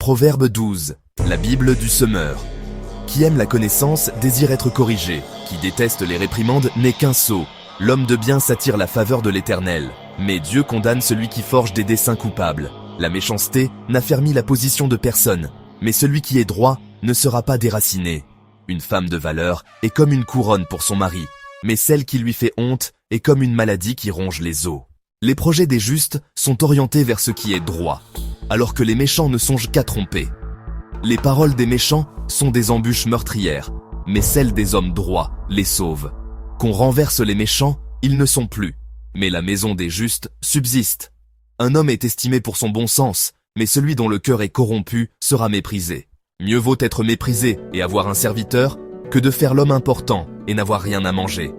Proverbe 12, la Bible du semeur. Qui aime la connaissance désire être corrigé. Qui déteste les réprimandes n'est qu'un sot. L'homme de bien s'attire la faveur de l'Éternel. Mais Dieu condamne celui qui forge des desseins coupables. La méchanceté n'affermit la position de personne. Mais celui qui est droit ne sera pas déraciné. Une femme de valeur est comme une couronne pour son mari. Mais celle qui lui fait honte est comme une maladie qui ronge les os. Les projets des justes sont orientés vers ce qui est droit, alors que les méchants ne songent qu'à tromper. Les paroles des méchants sont des embûches meurtrières, mais celles des hommes droits les sauvent. Qu'on renverse les méchants, ils ne sont plus, mais la maison des justes subsiste. Un homme est estimé pour son bon sens, mais celui dont le cœur est corrompu sera méprisé. Mieux vaut être méprisé et avoir un serviteur que de faire l'homme important et n'avoir rien à manger.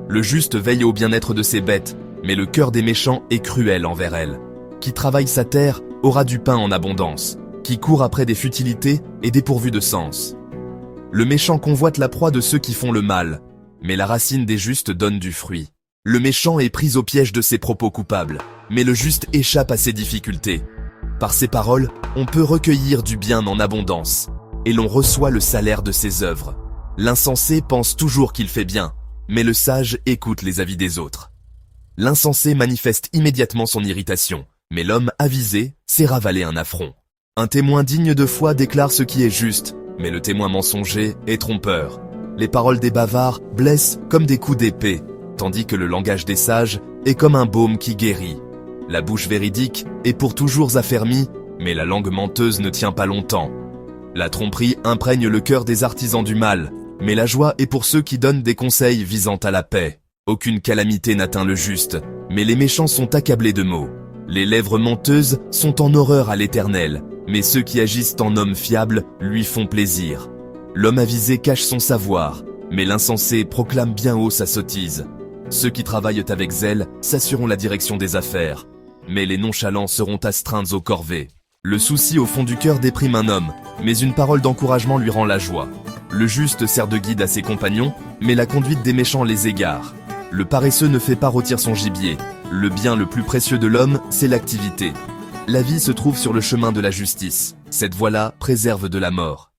Le juste veille au bien-être de ses bêtes, mais le cœur des méchants est cruel envers elles. Qui travaille sa terre aura du pain en abondance, qui court après des futilités est dépourvu de sens. Le méchant convoite la proie de ceux qui font le mal, mais la racine des justes donne du fruit. Le méchant est pris au piège de ses propos coupables, mais le juste échappe à ses difficultés. Par ses paroles, on peut recueillir du bien en abondance, et l'on reçoit le salaire de ses œuvres. L'insensé pense toujours qu'il fait bien, mais le sage écoute les avis des autres. L'insensé manifeste immédiatement son irritation, mais l'homme avisé sait ravaler un affront. Un témoin digne de foi déclare ce qui est juste, mais le témoin mensonger est trompeur. Les paroles des bavards blessent comme des coups d'épée, tandis que le langage des sages est comme un baume qui guérit. La bouche véridique est pour toujours affermie, mais la langue menteuse ne tient pas longtemps. La tromperie imprègne le cœur des artisans du mal, mais la joie est pour ceux qui donnent des conseils visant à la paix. Aucune calamité n'atteint le juste, mais les méchants sont accablés de maux. Les lèvres menteuses sont en horreur à l'Éternel, mais ceux qui agissent en hommes fiables lui font plaisir. L'homme avisé cache son savoir, mais l'insensé proclame bien haut sa sottise. Ceux qui travaillent avec zèle s'assureront la direction des affaires, mais les nonchalants seront astreints aux corvées. Le souci au fond du cœur déprime un homme, mais une parole d'encouragement lui rend la joie. Le juste sert de guide à ses compagnons, mais la conduite des méchants les égare. Le paresseux ne fait pas rôtir son gibier. Le bien le plus précieux de l'homme, c'est l'activité. La vie se trouve sur le chemin de la justice. Cette voie-là préserve de la mort.